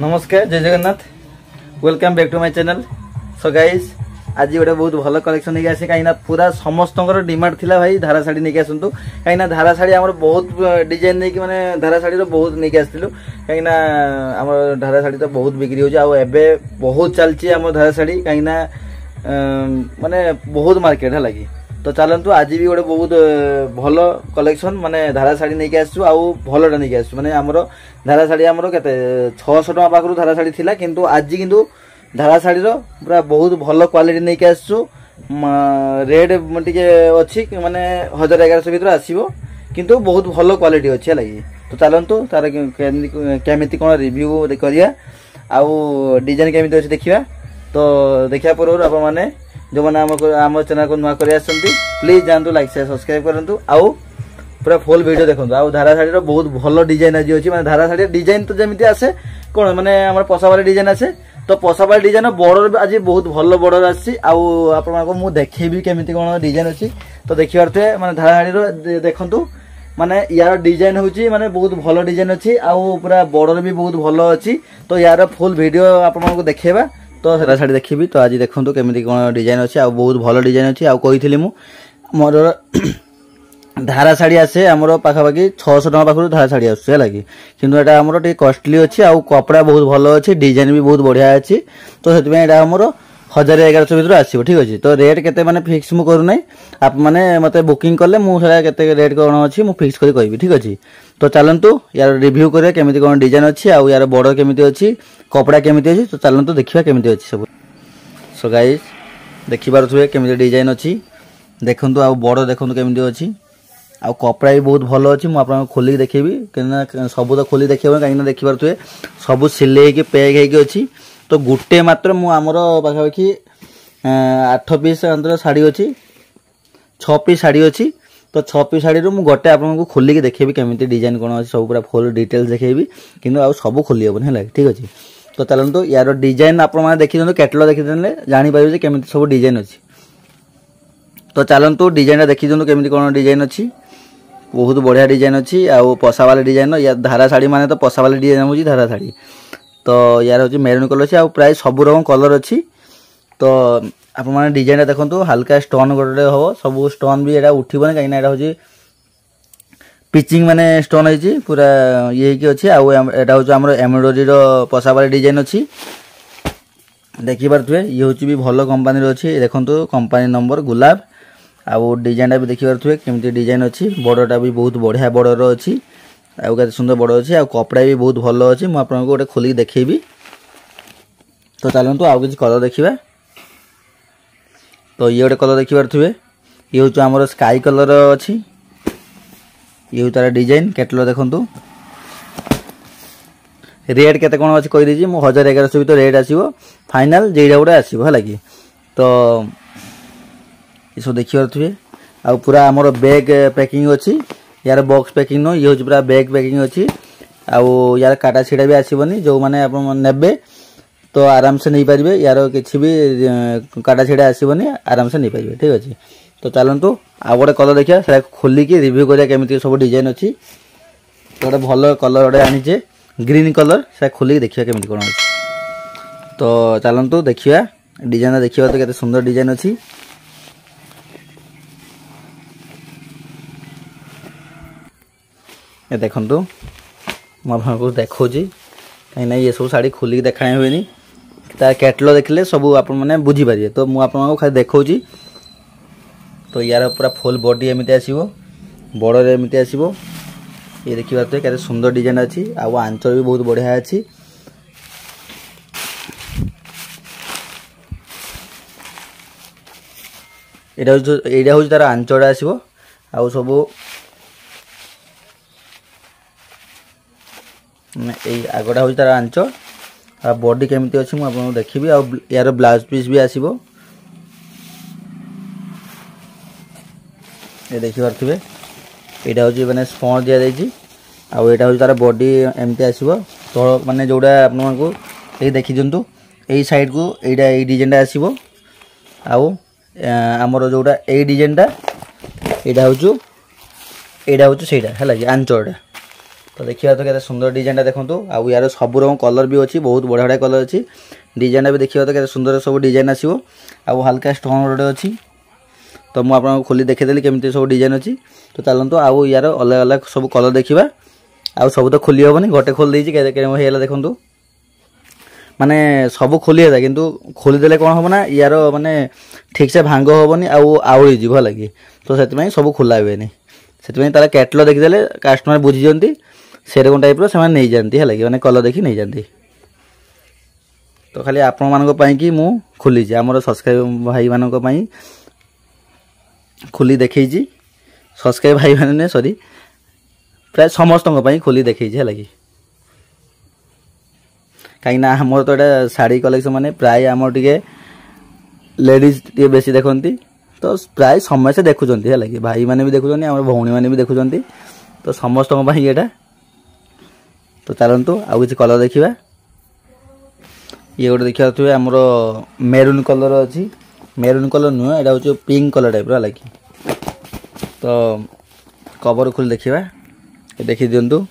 नमस्कार जय Jagannath welcome back to my channel. So guys आज गोटे बहुत भल कलेक्शन नहीं आसे कहीं पूरा समस्त डिमांड थिला भाई धारा शाढ़ी नहीं आसतु कहीं धारा शाढ़ी आम बहुत डिजाइन नहीं माने धारा शाढ़ी बहुत नहीं आसलु कहीं आम धारा शाढ़ी तो बहुत बिक्री हो बहुत चलती आम धारा शाढ़ी कहीं माने बहुत मार्केट है लगी। तो चलतु आज भी गोटे बहुत भल कलेक्शन माने धारा शाढ़ी नहीं आसु आउ भलटा नहीं आसु माने आमर धारा शाढ़ी आमर के 600 टका पाखु धारा शाढ़ी थिला किंतु आज किंतु धारा शाढ़ी पूरा बहुत भल क्वालिटी नहीं आसु रेट टे अच्छी माने 1000-1100 भर आसो किंतु बहुत भल क्वालिटी अच्छी लगी। तो चलतु तार केमिति कौन रिव्यू करिया आउ डिजाइन केमिति अच्छी देखिया। तो देखिया पूर्व आप मैंने जो मैंने आम चैनल को नुआ कर प्लीज जातु लाइक शेयर सब्सक्राइब करूँ आउ पूरा फुल वीडियो देखो। आउ धारा शाढ़ी बहुत भल डिजाइन आज अच्छी धारा शाढ़ी डिजाइन तो जमी आसे कौन माने आम पसावाली डिजाइन आसे तो पसावाली डिजाइन बॉर्डर आज बहुत भल बॉर्डर आपको देखेबी केमिति कौन डिजाइन अच्छी। तो देखिबार थे माने धारा शाढ़ी देखंतु माने यार डिजाइन होची माने बहुत भल डिजाइन अच्छी आउ पूरा बॉर्डर भी बहुत भल अच्छी। तो यार फुल वीडियो आपको देखेबा। तो धारा शाढ़ी देखी तो आज देखो केमिति कौन डिजाइन अच्छी आ बहुत भल डिजाइन अच्छी आउ कही मोर धारा शाढ़ी आसे आमर पाखापाखि 600 टका पाखु धारा शाढ़ी आसुचे लगी किंतु एटा आमर टे कॉस्टली अच्छी आउ कपड़ा बहुत भल अच्छी डिजाइन भी बहुत बढ़िया अच्छी। तो सेतिबे एटा आमर 1000-1100 भर आसो ठीक अच्छे। तो रेट केते माने फिक्स मु करू नै आप माने मते बुकिंग करले मु सेटा केते रेट कोन अच्छी मु फिक्स करी कहबी ठीक अच्छे। तो चलंतु यार रिव्यू करिया केमिति कोन डिजाइन अच्छी आउ यार बॉर्डर केमिति अच्छी कपड़ा केमिति अच्छी। तो चलंतु देखिबा केमिति अच्छी सब। सो गाइस देखि पारुथुबे केमिति डिजाइन अच्छी देखंतु आउ बॉर्डर देखंतु केमिति अच्छी आउ कपड़ा भी बहुत भल अच्छी मु आपन खोली देखेबी कहीं सब तो खोली देखेबा कहीं देखि पारुथुबे सब सिले के पैक हेकी अच्छी। तो गुटे मात्र मु आमर पाखापाखि 8 पीस अंदर शाढ़ी अच्छी 6 पीस शाढ़ी अच्छी। तो 6 पीस शाढ़ी रु मु गोटे आपको खोलिक देखेबी केमिति डिजाइन कोन अच्छी सब पूरा फुल डिटेल्स देखेबी किंतु आउ सब खोली हेबन है ठीक अच्छे। तो चलतु यार डिजाइन आप देखी कैटलॉग देखी जानी पारे जे केमिति सब डिजाइन अच्छी। तो चलतु डिजाइन देखी केमिति कोन डिजाइन अच्छी बहुत बढ़िया डिजाइन अच्छी आउ पसावाली डिजाइन या धारा शाढ़ी माने तो पसावाली डिजाइन होची धारा शाढ़ी। तो यार हूँ मेरून कलर अच्छी प्राय सब रकम कलर अच्छी। तो आप डिजाइन देखो हल्का स्टोन गोटे हम सब स्टोन भी एटा उठबन कहीं हूँ पिचिंग माने स्टोन है पूरा ये अच्छी आउ एटा हूँ आम एम्ब्रॉयडरी पसावाली डिजाइन अच्छी देखी पारे ये हूँ भी भल कंपानी अच्छी देखो कंपानी नंबर गुलाब आउ डिजाइन भी देखी पारे केमती डिजाइन अच्छी बॉर्डरटा भी बहुत बढ़िया बॉर्डर अच्छी आउ केते सुंदर बॉर्डर अच्छी आउ कपड़ा भी बहुत भल अच्छी मु आपको गोटे खोली देखेबी। तो चलतु आउ किसी कलर देखा। तो ये गोटे कलर देखी पारे ये हूँ आमर स्काई कलर अच्छी ये हूँ तार डिजाइन कैटलॉग देखंतु रेट केते कोन अच्छी कहि मु 1000-1100 भर रेट आसीबो फाइनल जेडा गोटे आसीबो है लगी। तो ये सब देखि पारे आ पूरा आमर बैग पैकिंग अच्छी यार बॉक्स पैकिंग नो ये हूँ पूरा बैग पैकिंग अच्छी आउ यार काटा छीड़ा भी आसबनी जो मैंने आप नेबे तो आराम से नहीं पारे यार किसी भी काटा छीड़ा आसबनी आराम से नहीं पारे ठीक अच्छे। तो चलतु आउ गोटे कलर देखिए से खोलिक रिव्यू करिया केमिति सब डिजाइन अच्छी। तो गोटे भल कलर गोटे आनीचे ग्रीन कलर से खोलिक देखिए केमिति कौन अच्छी। तो चलतु देखिया डिजाइन देखिए तो केते सुंदर डिजाइन अच्छी। ये देखंतु मुझे देखा कहीं ये सब शाढ़ी खोलिक देखा हुए तार कैटलॉग देखले सब आप बुझीपारे। तो मुझे खाली देखा। तो यार पूरा फुल बॉडी एमती आसो बॉर्डर एमती आसो ये देखी पारे केते सुंदर डिजाइन अच्छी आउ आंचल भी बहुत बढ़िया अच्छी। एटा हूँ तार आंचल आसो आउ सब आगटा हूँ तार आंच आ बॉडी केमिति अच्छी मुझे देखी आ यार ब्लाउज पीस भी आसो ये देखी पारे यहाँ हूँ मैंने स्पंज दि जाइए आउटा हूँ तार बॉडी एमती आसो। तो माने जोड़ा आपको ये देखी दिंतु यही साइड को यही डिजाइनटा आसो आउ आमर जोड़ा यही डिजाइनटा यहाँ हूँ से आंचटा तो देखिए तो केते सुंदर डिजाइन देखंतु आ यार सब रंग कलर भी अछि बहुत बढ़िया बढ़िया कलर अछि डिजाइन भी देखिए तो केते सुंदर सब डिजाइन आसीबो आ हल्का स्टोन रोड अछि तो मु आपन खोली देखेदेली केमती सब डिजाइन अछि तो चलंतु आ यार अलग अलग सब कलर देखिबा आ सब तो खोली होबनी गोटे खोल देछि केते हेला देखंतु माने सब खोली है किंतु खोली देले कोन होबो ना यार माने ठीक से भांग होबनी आउली जीव लगी तो सेति सब खोला हेबेनी सेति ताला कैटलॉग देखि देले कस्टमर बुझी जंती सेरकम टाइप रो सेमान नहीं जानती है लगी माने कलर देखि नहीं जानती तो खाली आपण मानको पई कि मु खोली जे हमर सब्सक्राइब भाई मानको पई खोली देखै जी सब्सक्राइब भाई माने सॉरी प्राय समस्त पई खोली देखै जे लगी कहीं ना हमर तो एटा साड़ी कलेक्शन माने प्राय हमर टिके लेडीज टिके बेसी देखंती तो प्राय समय से देखुचंती है लगी भाई माने भी देखुचंती हमर भौणी माने भी देखुचंती तो समस्त पई एटा तो चलतु आउ किसी कलर देखा ये गोटे देखा थे आमर मेरून कलर अच्छी मेरून कलर नुह यहाँ हूँ पिंक कलर टाइप लगे तो कवर खोल देखा देखी दिंतु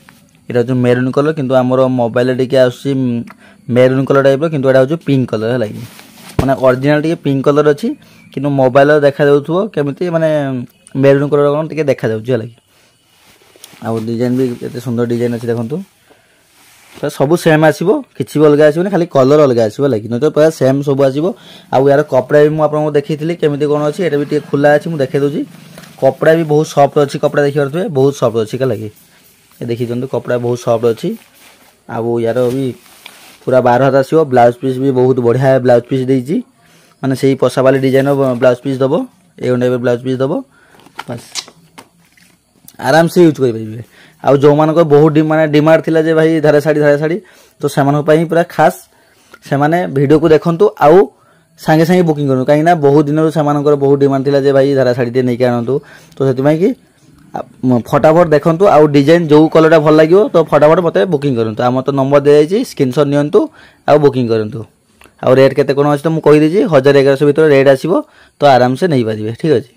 यहाँ हूँ मेरून कलर किंतु आमर मोबाइल टी आस मेरून कलर टाइप किंतु यहाँ हूँ पिंक कलर लगे मैंने ओरिजिनल टी पिंक कलर अच्छी किंतु मोबाइल देखा जाऊँ केमी माने मेरून कलर कौन टे देखा लगे आउ डिजाइन भी केते सुंदर डिजाइन अच्छी देखो तो सब सेम आसीबो किछि भी अलग आसीबो खाली कलर अलग आसीबो लगी न तो पूरा सेम सब आसीबो आ यार कपड़ा भी मु आपन देखैथिली केमिति कोन अछि एटा भी टे खुला अछि मु देखै दोजी कपड़ा भी बहुत सॉफ्ट अछि कपड़ा देखि परथबे बहुत सॉफ्ट अछि का लगी ए देखि जंतु कपड़ा बहुत सॉफ्ट अछि आ वो यार भी पूरा 12 हाथ आसीबो ब्लाउज पीस भी बहुत बढ़िया है ब्लाउज पीस देइछि माने सेही पसा वाली डिजाइन ब्लाउज पीस दबो ए टाइप ब्लाउज पीस दबो बस आराम से यूज कर परिबे आ जो मान को बहुत माने डिमांड थिला जे भाई धारा साड़ी तो सेमान पई पूरा खास से माने वीडियो को देखंतु आउ संगे संगे बुकिंग करनु काई ना बहुत दिन से मान को बहुत डिमांड थिला जे भाई धारा साड़ी ते नै के आनंतु तो सेति पई कि फटाफट देखंतु आउ डिजाइन जो कलरटा भल लागियो तो फटाफट मते बुकिंग करंतु हम तो नंबर दे जाई स्क्रीनशॉट नियंतु आउ बुकिंग करंतु आउ रेट केते कोन अछि तो मु कहि देजी 1100 भीतर रेट आसीबो तो आराम से नै पारिबे ठीक अछि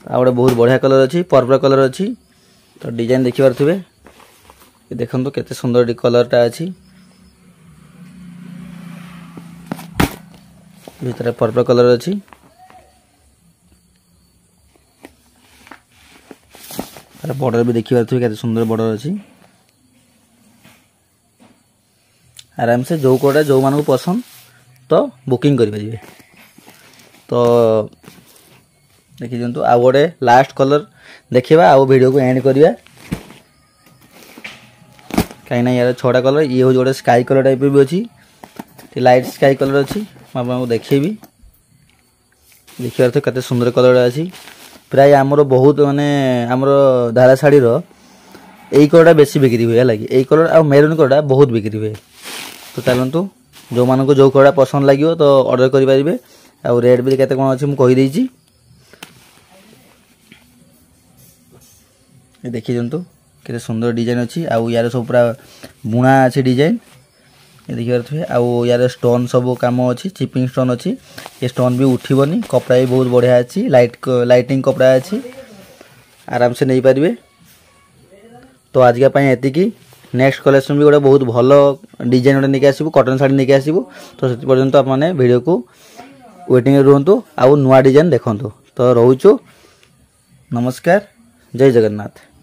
आ गोटे बहुत बढ़िया कलर अच्छी पर्पल कलर अच्छी तो डिजाइन देखि पारथुबे देखंतु केते सुंदर कलरटा अच्छी भीतर पर्पल कलर अच्छी तार बॉर्डर भी देखि पारथुबे केते सुंदर बॉर्डर अच्छी आराम से जो कोडा जो मानको पसंद तो बुकिंग करि परिबे तो देखी दिंतु आ गोटे लास्ट कलर देखा आ वीडियो को एंड करिया कहीं यार 6टा कलर ये हूँ गोटे स्काई कलर टाइप भी अच्छी लाइट स्काई कलर अच्छी मुझे देखेबी देखिए तो कते सुंदर कलर अच्छी प्राय आमर बहुत माने आमर धारा शाढ़ी यही कलरटा बेसी बिक्री हुए लगे यही कलर आ मेरून कलरटा बहुत बिक्री हुए तो चलतु जो मानको जो कलरटा पसंद लगे तो ऑर्डर करेंगे आ रेट भी केते कोन अच्छी मुझे कहीदेची देखी दिंतु केते सुंदर डिजाइन अच्छी आउ यार सब पूरा बुणा अच्छी डिजाइन ये देखि पारथुबे आउ यार स्टोन सब काम अच्छी चिपिंग स्टोन अच्छी ये स्टोन भी उठिबनी कपड़ा भी बहुत बढ़िया अच्छी लाइटिंग कपड़ा अच्छी आराम से नहीं पारिबे तो आज का पई एतिकी नेक्स्ट कलेक्शन भी गोटे बहुत भलो डिजाइन गोटे नहीं आसबो कॉटन साड़ी नहीं आसबो तो से पर्यंत आप माने वीडियो को वेटिंग रहंतु आउ नुआ डिजाइन देखंतु तो रहउछु नमस्कार जय जगन्नाथ।